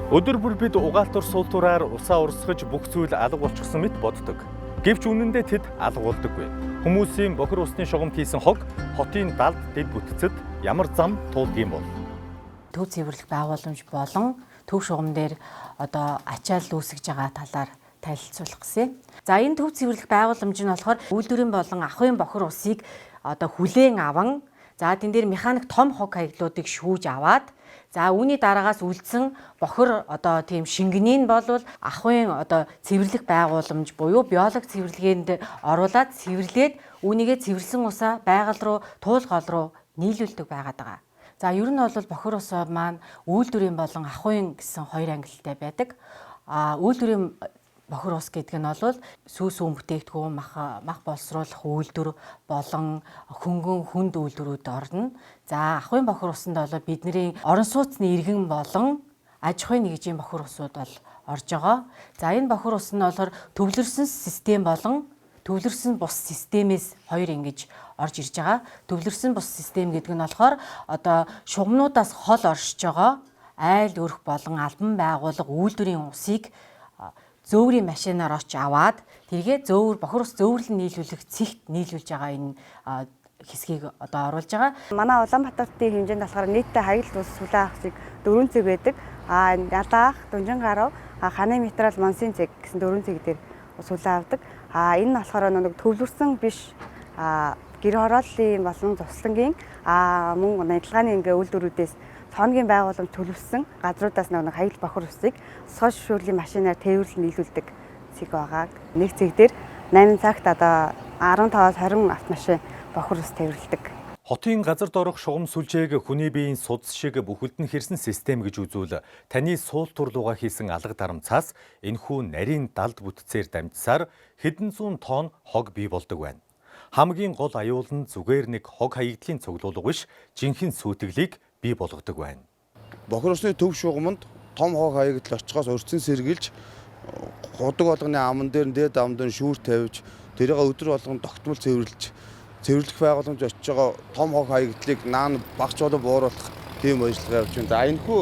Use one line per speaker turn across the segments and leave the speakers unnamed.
Өдөр бүр бид угаалтар суултураар усаа урсгаж бүх зүйл алга болчихсон мэт боддог. Гэвч үнэндээ тэд алга болдоггүй. Хүмүүсийн бохир усны шугамд хийсэн хог хотын далд дэд бүтцэд ямар зам туулдгийм бол.
Төв цэвэрлэх байгууламж болон төв шугам дээр ачаал үүсгэж байгаа талаар танилцуулах гэсэн. За энэ төв цэвэрлэх байгууламж нь болохоор үйлдвэрийн болон ахуйн бохир усыг хүлээн аван тэн дээр механик том хог хаягдлуудыг шүүж аваад үүний дараагаас үлдсэн бохир тийм шингэнийг болвол ахуйн цэвэрлэх байгууламж буюу биологи цэвэрлэгээнд оруулаад цэвэрлээд үүнийгээ цэвэрлсэн усаа байгаль руу туул гол руу нийлүүлдэг байгаад байгаа. За ер нь бол бохир ус маань үйлдвэрийн болон ахуйн гэсэн хоёр ангилалтай байдаг. Үйлдвэрийн бохир ус гэдэг нь бол сүүс үн бүтээгдэхүүн мах боловсруулах үйлдвэр болон хөнгөн хүнд үйлдвэрүүд орно. За ахуйн бохир усанд бол бидний орон сууцны иргэн болон аж ахуйн нэгжийн бохир усууд бол орж байгаа. За энэ бохир ус нь болохоор төвлөрсөн систем болон төвлөрсөн бус системээс хоёр ингэж орж ирж байгаа. Төвлөрсөн бус систем гэдэг нь болохоор шугамнуудаас хол оршиж байгаа айл өрх болон албан байгууллага үйлдвэрийн усыг зөөврийн машинаар очиж аваад тэргээ бохир ус зөөврлөн нийлүүлэх цэгт нийлүүлж байгаа энэ хэсгийг оруулж байгаа.
Манай Улаанбаатарын хэмжээнд болохоор нийтдээ хаягдл ус сүлээ ахсыг 4 цэг байдаг. Ялаах, Дүнжин гарав, Ханы материал Монсын цэг гэсэн 4 цэг дээр сүлээ авдаг. Энэ нь болохоор нэг төвлөрсөн биш гэр хорооллын болон туслангийн мөн нядалгааны үйлдвэрүүдээс цооногийн байгууламж төлөвлөсөн газруудаас нэг хаягдл бохир усыг сошиал шүүрлийн машинаар тээвэрлэн нийлүүлдэг цэг байгаа. Нэг цэг дээр 8 цагт 15-20 автомашин бохир ус тээвэрлэдэг.
Хотын газар доорх шугам сүлжээг хүний биеийн судас шиг бүхэлд нь хэрсэн систем гэж үзвэл таны суултур руугаа хийсэн алга дарамцаас энэхүү нарийн далд бүтцээр дамжсаар хэдэн зуун тонн хог бий болдог байна. Хамгийн гол аюул нь зүгээр нэг хог хаягдлын цуглуулга биш, жинхэнэ сүйтгэлийг бий болгодог байна.
Бохир усны төв шугамд том хог хаягдл очихоос өрцөн сэргийлж худаг болгоны аман дээр дээд аман дээр шүүр тавьж тэрийг өдөр болгон тогтмол цэвэрлэх байгууламж очиж байгаа том хог хаягдлыг наан багц болон бууруулах тийм ажиллагаа явж байна. За энэхүү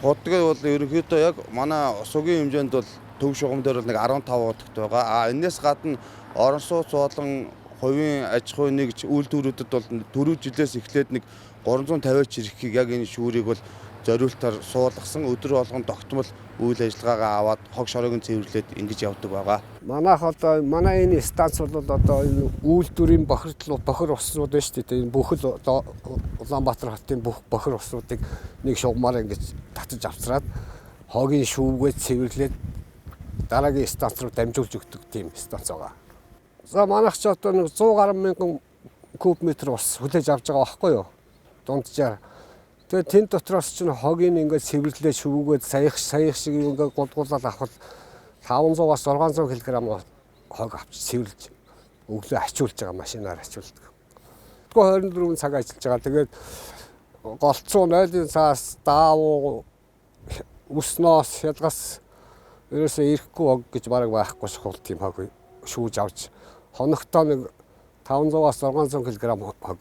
худаг бол ерөнхийдөө яг манай усгийн хэмжээнд бол төв шугам дээр бол нэг 15 хуудагт байгаа. Энээс гадна орон сууц болон хувийн аж ахуйн нэгж үйлдвэрүүдэд бол 4 жилээс эхлээд нэг 350 чирхгийг яг энэ шүүрийг бол зориултаар суулгасан өдөр болгон тогтмол үйл ажиллагаагаа аваад хог шороогийн цэвэрлээд ингэж явдаг байгаа.
Манайх манай энэ станц бол энэ үйлдвэрийн бохир уснууд байна шүү дээ. Энэ бүхэл Улаанбаатар хотын бүх бохир уснуудыг нэг шугамаар ингэж татаж авчраад хогийн шүүгээ цэвэрлээд дараагийн станц руу дамжуулж өгдөг тийм станц байгаа. За манайх ч нэг 100 гаруй мянган куб метр ус хүлээж авч байгаа байхгүй юу? Дунджаар. Тэгээд тэн дотроос ч хогийн ингээд цэвэрлээ шүүгээд саях шиг ингээд гулгуулаад авахд 500-аас 600 кг хог авч цэвэрлж өглөө ачуулж байгаа машинаар ачуулдаг. 24 цаг ажиллаж байгаа. Тэгээд голцоо нойлын цаас даавуу өснөөс хялгас ерөөсөө ирэхгүй хог гэж бараг байхгүй шахал тийм хог шүүж авч хоногтоо нэг 500-аас 600 кг хог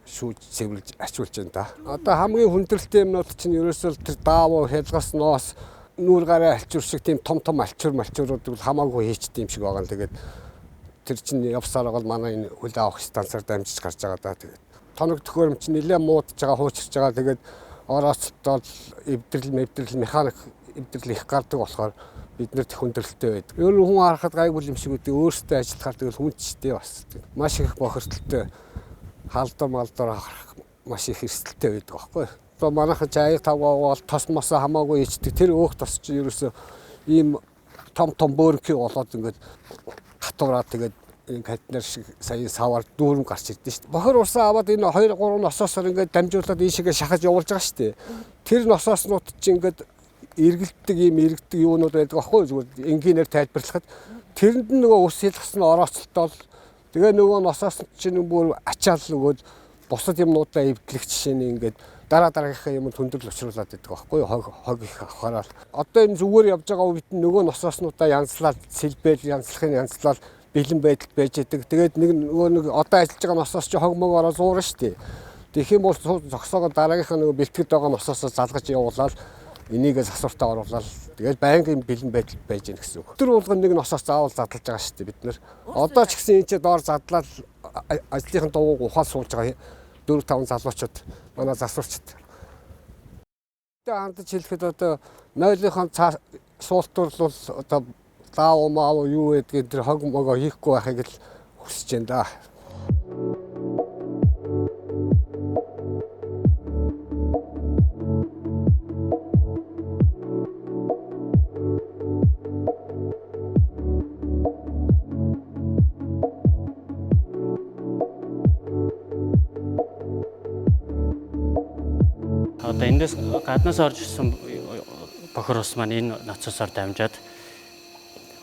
шүүж цэвэрлж ачуулж байна да. Одоо хамгийн хүндрэлтэй юмнууд чинь ерөөсөө тэр даавуу хялгас ноос нүүр гараа алчуур шиг тийм том алчуурууд бол хамаагүй хийчтэй юм шиг байгаа. Тэгээд тэр чинь явсаар бол манай энэ хүлээ авах станцаар дамжиж гарч байгаа да. Тэгээд тоног төхөөрөмч нэлээд муудаж байгаа, хуучирч байгаа. Тэгээд орооцолтол эвдрэл механик эвдрэл их гардаг болохоор биднэрт хүндрэлтэй байдаг. Ер нь хүн харахад гайгүй юм шиг үү, өөртөө ажиллахаар тэгэл хүнчтэй бас. Маш их бохирдолтой халдвар харах маш их эрсдэлтэй байдаг байхгүй. Одоо манайхан аяг тавгаа бол тос мосоо хамаагүй ичдэг. Тэр өөх тос чинь ерөөсөө ийм том бөөрөнхий болоод ингээд хатуураад тэгээд катнер шиг сая савар дүүрэн гарч ирдэ шүү дээ. Бохир усаа аваад энэ 2-3 носоосоор ингээд дамжуулаад энэ шигээ шахаж явуулж байгаа шүү дээ. Тэр носооснууд чинь ингээд эргэлдэг юунууд байдаг байхгүй зүгээр энгийнээр тайлбарлахад тэрэнд нь нөгөө ус хэлгс нь орооцолтол тэгээ нөгөө носоос чинь бүр ачаал нөгөөд бусад юмнуудаа эвдлэх жишээ нь ингээд дараагийнхаа юмд хүндрэл учруулад байдаг байхгүй хог их авахаар одоо энэ зүгээр явж байгаа үед нөгөө носооснуудаа янзлаад сэлбэл янзлахын янзлал бэлэн байдалд байж идэг. Тэгээд нэг одоо ажиллаж байгаа носоос чи хог мог ороо зуурна шүү дээ. Тэгэх юм бол зогсоогоо дараагийнхаа нөгөө бэлтгэд байгаа носоосоо залгаж явуулаад энийг засвартаа оруулаад тэгээд байнгын бэлэн байдал байж гэнэ гэсэн үг. Тэр болгон нэг носоос заавал задлаж байгаа шүү дээ бид нэр. Одоо ч гэсэн энэ ч доор задлаад ажлынхын дууг ухаал суулж байгаа 4-5 залуучууд манай засварчд. Хандаж хэлэхэд одоо нойлынхон суултурлал одоо лав мав юу гэдгийг тэр хог могоо хийхгүй байхыг л хүсэж байна да.
Одоо эндээс гаднаас орж ирсэн бохир ус маань энэ ноцосоор дамжаад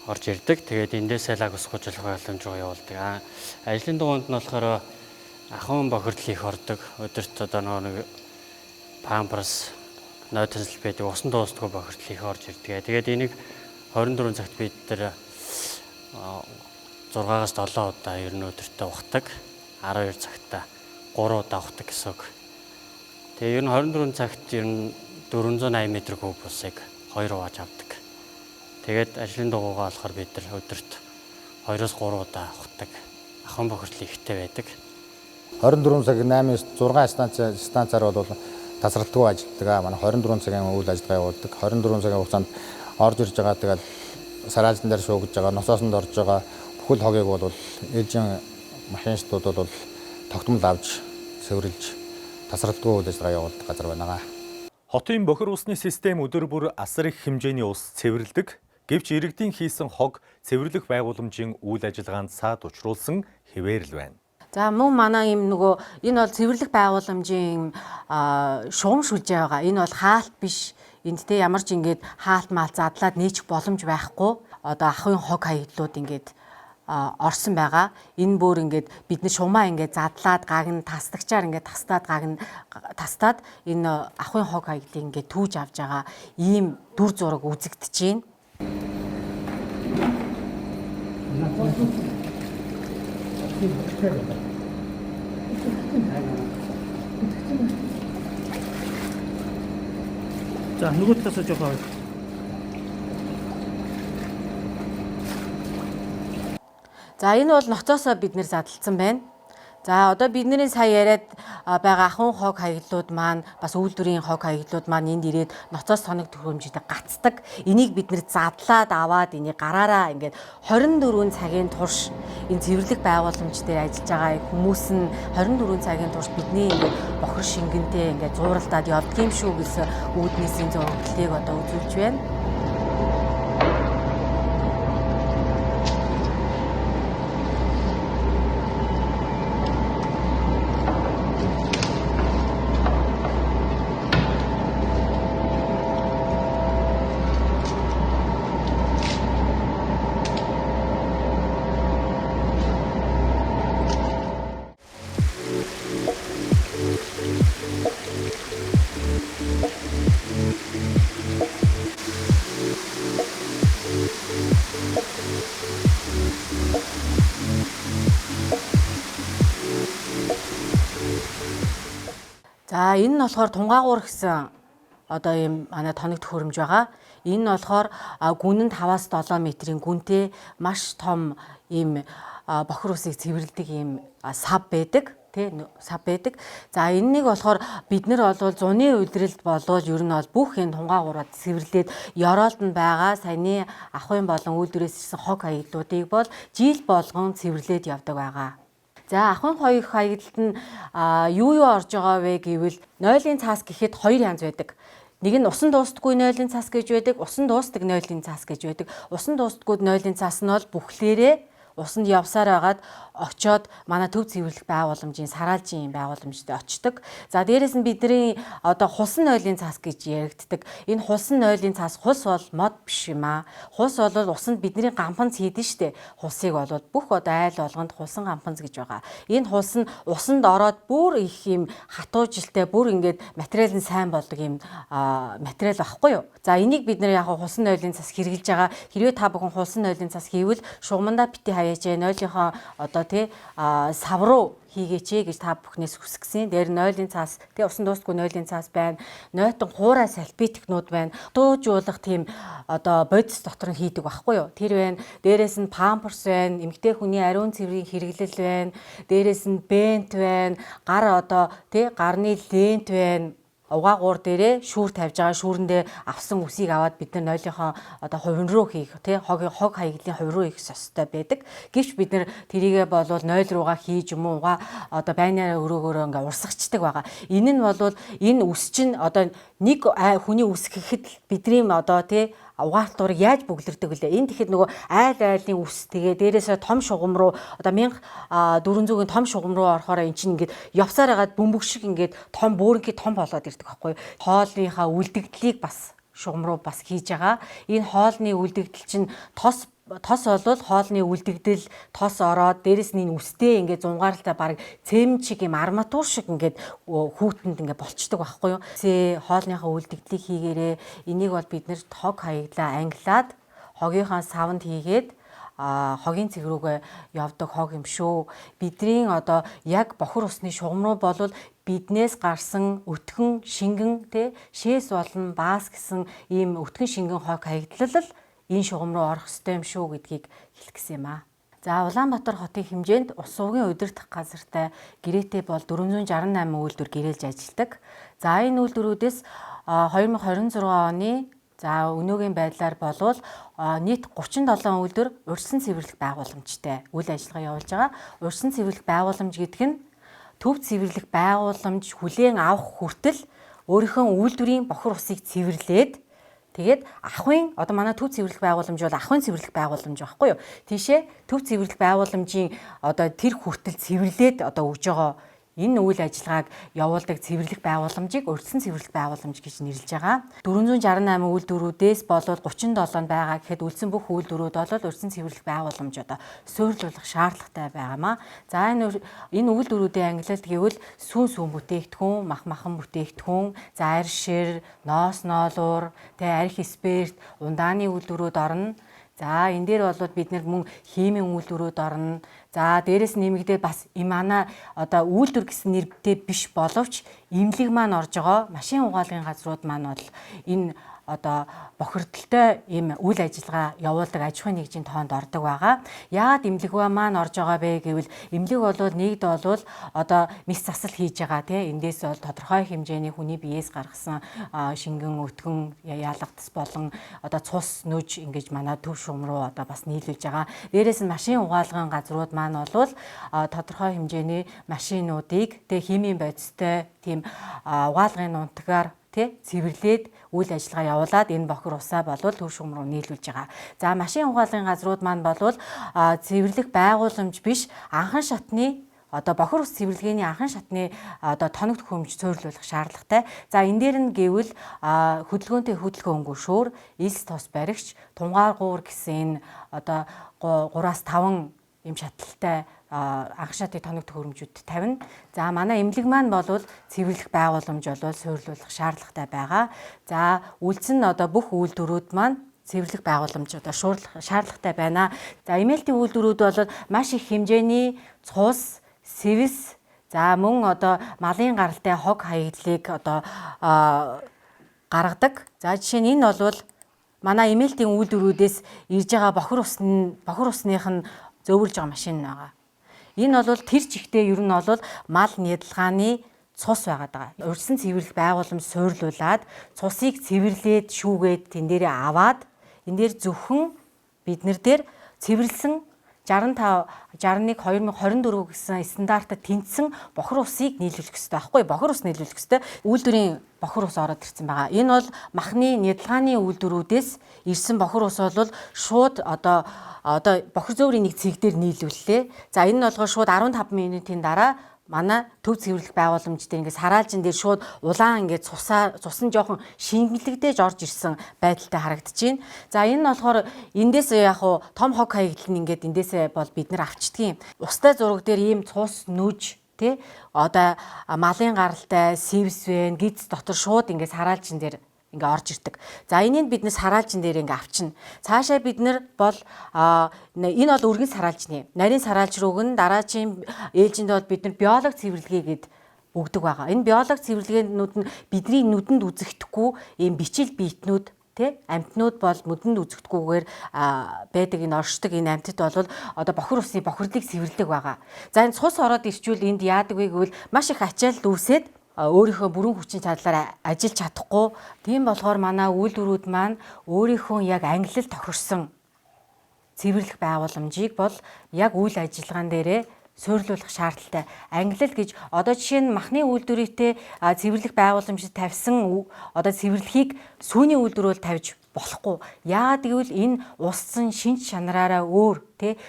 орж ирдэг. Тэгээд эндээсээ лаг ус гужлах боломж руу явуулдаг. Ажлын дугуйнд нь болохоор ахуйн бохирдол их ордог. Өдөрт одоо нэг памперс нойтонсол байдаг усан дуустдаг бохирдол их орж ирдэг. Тэгээд энийг 24 цагт бид тэр 6-аас 7 удаа ер нь өдөртөө ухдаг. 12 цагтаа 3 удаа ухдаг гэсэн үг. Тэгээ ер нь 24 цагт ер нь 480 м3 усыг 2 хувааж авдаг. Тэгээд ажлын дугуйгаа болохоор бид нар өдөрт 2-3 удаа ухдаг. Ахуйн бохирдол ихтэй байдаг.
24 цаг 8-6 станцаар бол тасралтгүй ажилладаг. Манай 24 цагийн үйл ажиллагаа явуулдаг. 24 цагийн хугацаанд орж ирж байгаа тэгэл сараалзан дээр шуугж байгаа, носоосонд орж байгаа бүхэл хогийг бол ээлжийн машинистууд бол тогтмол авч цэвэрлж тасралтгүй үйл ажиллагаа явуулдаг газар байна.
Хотын бохир усны систем өдөр бүр асар их хэмжээний ус цэвэрлэдэг. Гэвч иргэдийн хийсэн хог цэвэрлэх байгууламжийн үйл ажиллагаанд саад учруулсан хэвээр л байна.
За мөн манай юм нөгөө энэ бол цэвэрлэх байгууламжийн шугам шүлж байгаа. Энэ бол хаалт биш. Энд тэ ямар ч ингээд хаалт маалт задлаад нээчих боломж байхгүй. Одоо ахуйн хог хаягдлууд ингээд орсон байгаа. Энэ бүр ингээд бид нар шумаа ингээд задлаад гаг нь тасдагчаар ингээд тастаад энэ ахуйн хог хаягдлыг ингээд түүж авч байгаа ийм дүр зураг үзэгдэж байна.
За нөгөө талаас жоохон
За энэ бол ноцоосоо бид нэр задлцсан байна. За одоо бидний сая яриад байгаа ахуйн хог хаягдлууд маань бас үйлдвэрийн хог хаягдлууд маань энд ирээд ноцоос тоног төхөөрөмжтэй гацдаг. Энийг бид нэр задлаад аваад энийг гараараа ингээд 24 цагийн турш энэ цэвэрлэх байгууламж дээр ажиллаж байгаа хүмүүс нь 24 цагийн турш бидний ингээд бохир шингэнтэй ингээд зууралдаад явдаг юм шүү гэсэн үүднээс энэ зураглалыг одоо үзүүлж байна. За энэ нь болохоор тунгаагуур гэсэн одоо ийм манай тоног төхөөрөмж байгаа. Энэ нь болохоор гүн нь 5-7 метрийн гүнтэй маш том ийм бохир усыг цэвэрлэдэг ийм сав байдаг. Сав байдаг. За энэнийг болохоор бид нар бол зуны улиралд болоод ер нь бол бүх энэ тунгаагуураад цэвэрлээд ёроолд нь байгаа саяны ахуйн болон үйлдвэрээс ирсэн хог хаягдлуудыг бол жил болгон цэвэрлээд явдаг байгаа. За ахуйн хог хаягдлалд нь юу орж байгаа вэ гэвэл нойлын цаас гэхэд 2 янз байдаг. Нэг нь усан дуустдаггүй нойлын цаас гэж байдаг, усан дуустдаг нойлын цаас гэж байдаг. Усан дуустдаггүй нойлын цаас нь бол бүхлээрээ усанд явсаар байгаад очоод манай төв цэвэрлэх байгууламжийн сараалжийн байгууламжтай очдог. За дээрэс нь бидний одоо хусан нойлын цаас гэж яригддаг. Энэ хусан нойлын цаас хус бол мод биш юм аа. Хус бол усанд бидний гампанц хийдэн штэ. Хусыг бол бүх одоо айл болгонд хусан гампанц гэж байгаа. Энэ хус нь усанд ороод бүр их юм хатуужилтай бүр ингээд материал нь сайн болдог юм материал байхгүй юу? За энийг бид нэр яг хусан нойлын цаас хэрэгжилж байгаа. Хэрвээ та бүхэн хусан нойлын цаас хийвэл шугамдаа бити хаяач, нойлынхоо одоо тий сав руу хийгээч гэж та бүхнээс хүсгэсэн. Дээр нойлын цаас, тий усан дуустгүй нойлын цаас байна. Нойтон хуурай салфетикнууд байна. Дуужуулах тийм одоо бодис дотор нь хийдэг байхгүй юу? Тэр байна. Дээрээс нь памперс байна. Эмэгтэй хүний ариун цэврийн хэрэглэл байна. Дээрээс нь бент байна. Гар одоо тий гарны лент байна. Угаагуур дээрээ шүүр тавьж байгаа шүүрэндээ авсан үсийг аваад бид нар нойлынхоо одоо хувин руу хийх тий хог хаягдлын хувь руу хийх ёстой байдаг. Гэвч бид нар тэрийгээ болвол нойл руугаа хийж юм уу угаа одоо байнаараа өрөөгөөрөө ингээ урсгачдаг байгаа. Энэ нь болвол энэ үс чинь одоо нэг хүний үс гэхэд бидний одоо тий угаалтуурыг яаж бүглэрдэг вүлээ? Энэ тэгэхэд нөгөө айл-айлын үс тэгээ дээрээсээ том шугам руу одоо 1400-ийн том шугам руу орохоор эн чинь ингээд явсаар хагаад бөмбөг шиг ингээд том бөөрөнхий том болоод ирдэг байхгүй юу? Хоолныхаа үлдэгдлийг бас шугам руу бас хийж байгаа. Энэ хоолны үлдэгдэл чинь тос болвол хоолны үлдэгдэл тос ороод дээрэс нь энэ үстэй ингээд зунгаарлалтаа баг цэм чиг юм арматур шиг ингээд хүүтэнд ингээд болцдог байхгүй юу. Хоолныхаа үлдэгдлийг хийгээрээ энийг бол бид нэр хог хаягдлаа англиад хогийнхаа савнд хийгээд хогийн цэг рүүгээ явдаг хог юм шүү. Бидний одоо яг бохир усны шугам руу болвол биднээс гарсан өтгөн шингэн тий шээс болон баас гэсэн ийм өтгөн шингэн хог хаягдлал энэ шугам руу орох ёстой юм шүү гэдгийг хэлэх гэсэн юм аа. За Улаанбаатар хотын хэмжээнд ус сувгийн удирдах газартай гэрээтэй бол 468 үйлдвэр гэрээлж ажилладаг. За энэ үйлдвэрүүдээс 2026 оны за өнөөгийн байдлаар болвол нийт 37 үйлдвэр урьдчилан цэвэрлэх байгууламжтай үйл ажиллагаа явуулж байгаа. Урьдчилан цэвэрлэх байгууламж гэдэг нь төв цэвэрлэх байгууламж хүлээн авах хүртэл өөрийнхөө үйлдвэрийн бохир усыг цэвэрлээд тэгээд ахын одоо манай төв цэвэрлэх байгууламж бол ахын цэвэрлэх байгууламж байхгүй юу? Тийшээ төв цэвэрлэх байгууламжийн одоо тэр хүртэл цэвэрлээд одоо өгж байгаа энэ үйл ажиллагааг явуулдаг цэвэрлэх байгууламжийг урьдчилан цэвэрлэх байгууламж гэж нэрлэж байгаа. 468 үйлдвэрүүдээс болвол 37 байгаа гэхэд үлдсэн бүх үйлдвэрүүд бол урьдчилан цэвэрлэх байгууламж одоо суурилуулах шаардлагатай байгаамаа. За энэ үйлдвэрүүдийн ангилалд гэвэл сүүн бүтээгдэхүүн, махан бүтээгдэхүүн, за арь шир, ноос ноолуур, арх спирт, ундааны үйлдвэрүүд орно. За энэ дээр бол бид мөн химийн үйлдвэрүүд орно. За дээрэс нэмэгдээ бас манай одоо үйлдвэр гэсэн нэртэй биш боловч имлэг маань орж байгаа машин угаалгын газрууд маань бол энэ одоо бохирдолтой ийм үйл ажиллагаа явуулдаг аж ахуйн нэгжийн тоонд ордог байгаа. Яагаад имлэгва маань орж байгаа бэ гэвэл имлэг бол нэгд болвол одоо мис засал хийж байгаа тийм эндээс бол тодорхой хэмжээний хүний биеэс гаргасан шингэн өтгөн яалгадас болон одоо цус нүж ингэж манай төв шугам руу одоо бас нийлүүлж байгаа. Дээрээс нь машин угаалгын газрууд маань бол тодорхой хэмжээний машинуудыг тийм химийн бодистой тийм угаалгын нунтгаар цэвэрлээд үйл ажиллагаа явуулаад энэ бохир усаа болвол төв шугам руу нийлүүлж байгаа. За машин угаалгын газрууд маань болвол цэвэрлэх байгууламж биш анхан шатны одоо бохир ус цэвэрлэгээний анхан шатны одоо тоног төхөөрөмж суурилуулах шаардлагатай. За энэ дээр нь гэвэл хөдөлгөөнтэй хөдөлгөөнгүй шүүр, элс тос баригч, тунгаар гуур гэсэн энэ одоо 3-5 ийм шатлалтай анх шатны тоног төхөөрөмжүүд тавина. За манай эмнэлэг маань болвол цэвэрлэх байгууламж болвол суурилуулах шаардлагатай байгаа. За үйлдсэн одоо бүх үйлдвэрүүд маань цэвэрлэх байгууламж одоо шаардлагатай байна. За эмээлтийн үйлдвэрүүд бол маш их хэмжээний цус, сэвэс, за мөн одоо малын гаралтай хог хаягдлыг одоо гаргадаг. За жишээ нь энэ бол манай эмээлтийн үйлдвэрүүдээс ирж байгаа бохир усных нь зөөвөрлж байгаа машин байгаа. Энэ бол тэр чигтээ ер нь бол мал нядалгааны цус байгаа. Урьдчилан цэвэрлэх байгууламж суурилуулад цусыг цэвэрлээд шүүгээд тэн дээрээ аваад энэ дээр зөвхөн бид нар дээр цэвэрлсэн 65, 61, 2024 гэсэн стандартад тэнцсэн бохир усыг нийлүүлэх ёстой байхгүй бохир ус нийлүүлэх ёстой үйлдвэрийн бохир ус ороод ирсэн байгаа. Энэ бол махны нядалгааны үйлдвэрүүдээс ирсэн бохир ус бол шууд одоо бохир зөөврийн нэг цэг дээр нийлүүллээ. За энэ нь болгоо шууд 15 минутын дараа манай төв цэвэрлэх байгууламж дээр ингээд сараалжин дээр шууд улаан ингээд цус нь жоохон шингэлэгдэж орж ирсэн байдалтай харагдаж байна. За энэ нь болохоор эндээс яг хуу том хог хаягдал нь ингээд эндээсээ бол бид нар авчдгийг. Устай зураг дээр ийм цус нүж одоо малын гаралтай сэвс вэ гиз дотор шууд ингээд сараалжин дээр ингээ орж ирдэг. За энийг бид нэр сараалжин дээр ингээ авчна. Цаашаа бид нар бол энэ бол өргөн сараалжны. Нарийн сараалж рууг нь дараачийн ээлжинд бол бид нар биологи цэвэрлэгээ гээд өгдөг байгаа. Энэ биологи цэвэрлэгээнүүд нь бидний нүдэнд үзэгдэхгүй ийм бичил биетнүүд амтнууд бол нүдэнд үзэгдэхгүйгээр байдаг энэ оршдог энэ амтд бол одоо бохир усны бохирдлыг цэвэрлдэг байгаа. За энэ цус ороод ирчвэл энд яадаг вэ гэвэл маш их ачаал дүүсээд өөрийнхөө бүрэн хүчин чадлаар ажиллаж чадахгүй. Тийм болохоор манай үйлдвэрүүд маань өөрийнхөө яг ангилал тохирсон цэвэрлэх байгууламжийг бол яг үйл ажиллагаан дээрээ суйрлуулах шаардлагатай. Ангилал гэж одоо жишээ нь махны үйлдвэрийтэй цэвэрлэх байгууламжид тавьсан одоо цэвэрлэхийг сүүний үйлдвэрөөр тавьж болохгүй. Яагаад гэвэл энэ уссан шинж чанараараа өөр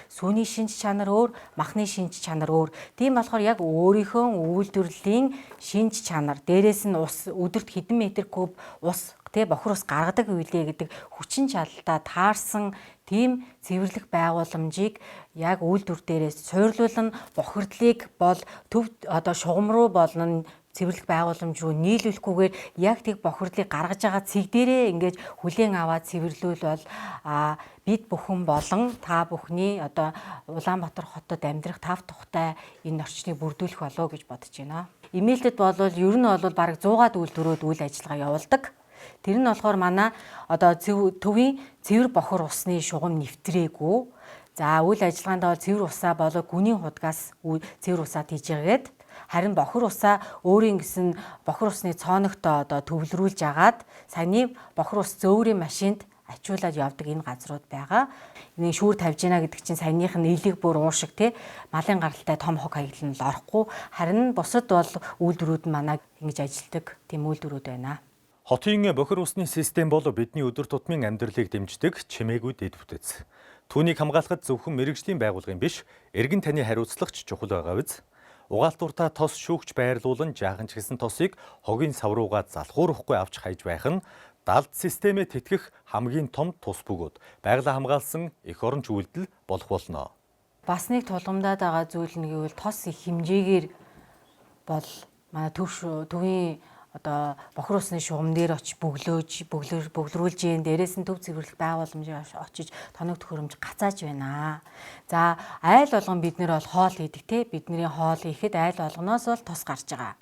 сүүний шинж чанар өөр, махны шинж чанар өөр. Тийм болохоор яг өөрийнхөө үйлдвэрлэлийн шинж чанар, дээрээс нь ус өдөрт хэдэн метр куб ус бохир ус гаргадаг үйлээ гэдэг хүчин чадалтай таарсан тийм цэвэрлэх байгууламжийг яг үйлдвэр дээрээс суйрлуулна, бохирдлыг бол төв одоо шугам руу болно цэвэрлэх байгууламж руу нийлүүлэхгүйгээр яг тэг бохирдлыг гаргаж байгаа цэг дээрээ ингэж хүлээн аваад цэвэрлүүл бол бид бүхэн болон та бүхний одоо Улаанбаатар хотод амьдрах тав тухтай энэ орчныг бүрдүүлэх болов гэж бодож байна. Имээлтэд бол ер нь бол бараг 100-аад үйлдвэрүүд үйл ажиллагаа явуулдаг. Тэр нь болохоор манай одоо төвийн цэвэр бохир усны шугам нэвтрээгүй. За үйл ажиллагаанд бол цэвэр усаа болоо гүнийн худгаас цэвэр усаа тийжээгээд харин бохир усаа өөрийн гэсэн бохир усны цооногтой одоо төвлөрүүлж агаад саяны бохир ус зөөврийн машинд ачуулаад явдаг энэ газрууд байгаа. Энийг шүүр тавьж гинэ гэдэг чинь саяных нь нийлэг бүр уушиг малын гаралтай том хог хаягдал нь орохгүй. Харин бусад бол үйлдвэрүүд нь манай ингэж ажилтдаг тийм үйлдвэрүүд байна.
Хотын бохир усны систем бол бидний өдөр тутмын амьдралыг дэмждэг чимээгүй дэд бүтэц. Түүнийг хамгаалахад зөвхөн мэрэгжлийн байгууллагын биш, эргэн таны хариуцлагч чухал байгаа биз? Угаалтуртаа тос шүүгч байрлуулан жаахан ч гэсэн тосыг хогийн сав руугаа залхуурахгүй авч хайж байх нь далд системээ тэтгэх хамгийн том тус бөгөөд байгалаа хамгаалсан эх оронч үйлдэл болох болно.
Бас нэг тулгамдаад байгаа зүйл нь гэвэл тос их хэмжээгээр бол манай төвийн одоо бохир усны шугам дээр очиж бөглөрүүлж ийн дээрээс нь төв цэвэрлэх байгууламжийг очиж тоног төхөөрөмж гацааж байна. За айл болгон бид нэр бол хоол хийдэг бидний хоол ихэд айл болгоноос бол тос гарч байгаа.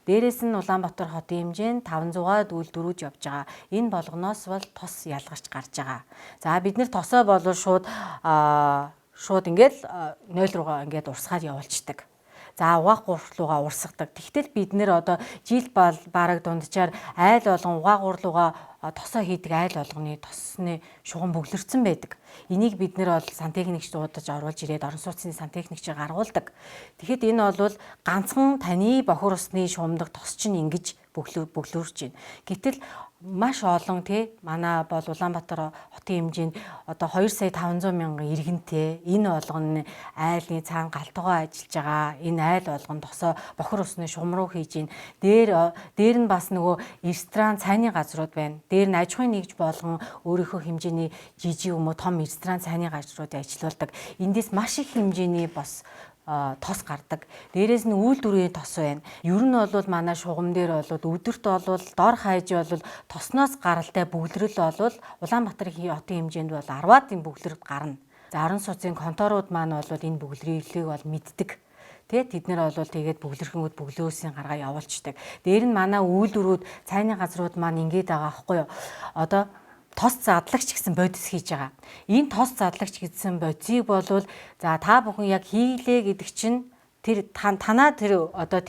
Дээрээс нь Улаанбаатар хотын хэмжээнд 500-аад үйлдвэрүүд явж байгаа. Энэ болгоноос бол тос ялгарч гарч байгаа. За бид нэр тосоо бол шууд ингээд 0 руугаа ингээд урсгаад явуулчихдаг. За угаах гурлууга урсгадаг. Тэгтэл бид нэр одоо жил бараг дунджаар айл болгон угаах гурлууга тосоо хийдэг айл болгоны тосны шугам бөглөрцөн байдаг. Энийг бид нэр бол сантехникч дуудаж оруулж ирээд орон сууцны сантехникчээр гаргуулдаг. Тэгэхэд энэ бол ганцхан таны бохир усны шугамдаг тос чинь ингэж бөглөрж байна. Гэтэл маш олон манай бол Улаанбаатар хотын хэмжээнд одоо 2,500,000 иргэнтэй энэ болгоны айлын цаана галтгоо ажиллаж байгаа. Энэ айл болгон тосоо бохир усны шугам руу хийж ийн. Дээр нь бас нөгөө ресторан цайны газрууд байна. Дээр нь аж ахуйн нэгж болгон өөрийнхөө хэмжээний жижиг юм уу том ресторан цайны газруудыг ажиллаулдаг. Эндээс маш их хэмжээний бас тос гардаг. Дээрээс нь үйлдвэрийн тос байна. Ер нь бол манай шугам дээр бол өдөрт бол дор хаяж бол тосноос гаралтай бөглөрөл бол Улаанбаатар хотын хэмжээнд бол 10-аад бөглөрөд гарна. За орон сууцын конторууд маань бол энэ бөглөрийг бол мэддэг. Тэд нэр бол тэгээд бөглөрхөнгүүд бөглөөсийн гаргаа явуулцдаг. Дээр нь манай үйлдвэрүүд цайны газрууд маань ингээд байгаа аахгүй юу. Одоо тос задлагч гэсэн бодис хийж байгаа. Энэ тос задлагч гэсэн бодисыг болвол за та бүхэн яг хийлээ гэдэг чинь тэр танаа тэр одоо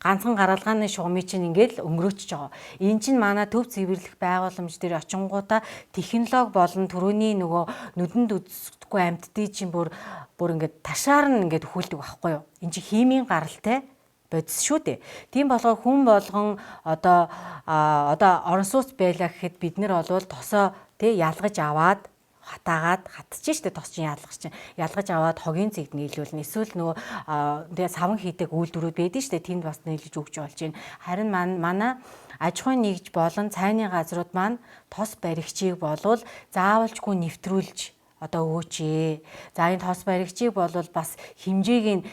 ганцхан гаргалгааны шугамыг чинь ингээд өнгөрөөчж байгаа. Энэ чинь манай төв цэвэрлэх байгууламж дээр очингуудаа технологи болон төрөний нөгөө нүдэнд үзэхгүй амьтдын чинь бүр ингээд ташаар нь ингээд өхүүлдэг байхгүй юу. Энэ чинь химийн гаралтай бодис шүү дээ. Тийм болохоор хүн болгон одоо орон сууц байлаа гэхэд бид нар бол тосоо ялгаж аваад хатчихж штэ тос чинь ялгаж аваад хогийн цэгд нийлүүлнэ. Эсвэл нөгөө саван хийдэг үйлдвэрүүд байдаг штэ тэнд бас нийлж өгч болж байна. Харин манай аж ахуйн нэгж болон цайны газрууд маань тос баригчийг болвол заавалжгүй нэвтрүүлж одоо өгөөч. За энэ тос баригчийг болвол бас хэмжээг нь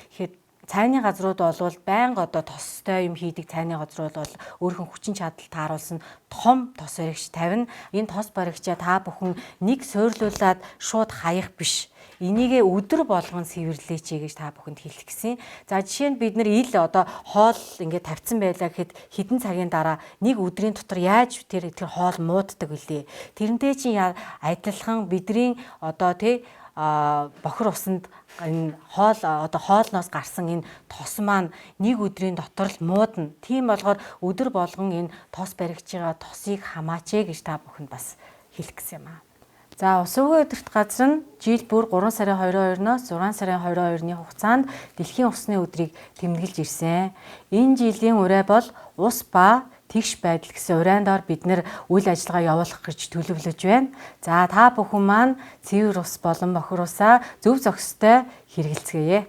Цайны газрууд бол байнга одоо тостой юм хийдэг цайны газрууд бол өөрхөн хүчин чадал тааруулсан том тос баригч тавина. Энэ тос баригчаа та бүхэн нэг суйрлуулад шууд хаях биш. Энийгээ өдөр болгон сэвэрлээч гэж та бүхэнд хэлэх гэсэн. За жишээ нь бид нар ил одоо хоол ингээд тавьсан байлаа гэхэд хэдэн цагийн дараа нэг өдрийн дотор яаж тэр хоол мууддаг вүлээ. Тэрнтэй чинь адилхан бидний одоо бохир усанд энэ хоолноос гарсан энэ тос маань нэг өдрийн дотор л муудна. Тийм болохоор өдөр болгон энэ тос баригч байгаа тосыг хамаач гэж та бүхэнд бас хэлэх гэсэн юм аа. За ус өвгөө өдөрт газар нь жил бүр 3 сарын 22-ноос 6 сарын 22-ны хугацаанд дэлхийн усны өдрийг тэмдэглэж ирсэн. Энэ жилийн ураа бол ус ба тэгш байдал гэсэн урайндаар бид нэр үйл ажиллагаа явуулах гэж төлөвлөж байна. За та бүхэн маань цэвэр ус болон бохир усаа зөв зохистой хэрэгэлцгээе.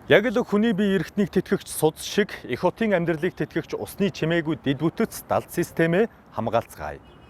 Яг л хүний бие эрхтнийг тэтгэгч судас шиг их хотын амьдралыг тэтгэгч усны чимээгүй дэд бүтц далд системээ хамгаалцгаая.